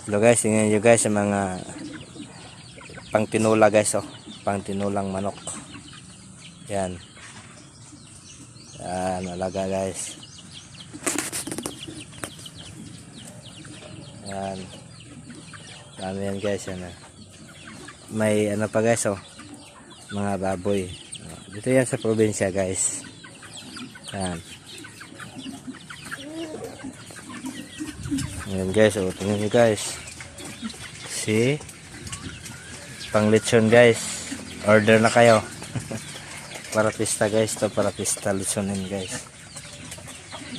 Hello guys, tingnan nyo guys sa mga pang tinula guys, oh. Pang tinulang manok. Yan. Yan, alaga guys. Yan. Dami yan guys, yan. May ano pa guys, oh. Mga baboy. Dito yan sa probinsya guys. Yan. Yan guys, oh, tingnan nyo guys. See? Pang lechon guys. Order na kayo. Para pista guys, to para pista lechonin guys.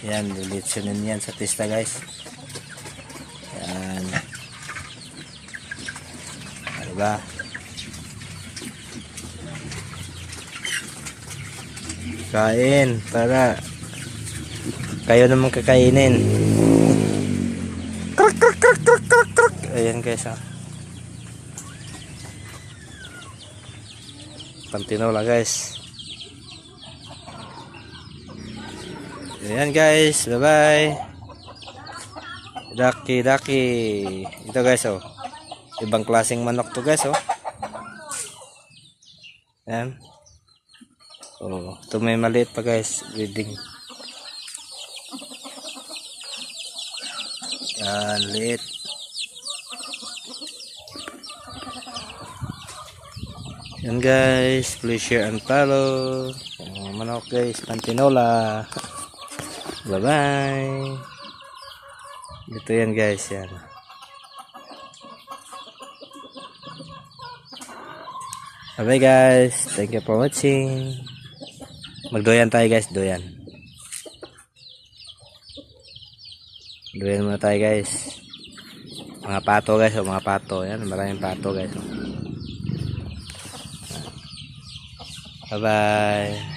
Yan, lechonin yan sa pista guys. Yan. Diba? Kain para kayo naman kakainin. Ayan guys, ha. Pantinola guys. Ayan guys, bye bye. Daki. Ito guys, oh. Ibang klaseng manok to guys, oh. Ayan. Oh, ito may maliit pa guys, breeding. Yan, liit. Yan guys, please share and follow. Manok guys, Pantinola. Bye bye. Ito yan guys, yan. Bye bye guys, thank you for watching. Magdoyan tayo guys, doyan. Doyan muna tayo guys. Mga pato guys, oh, mga pato. Yan, maraming pato guys. Oh. Bye bye.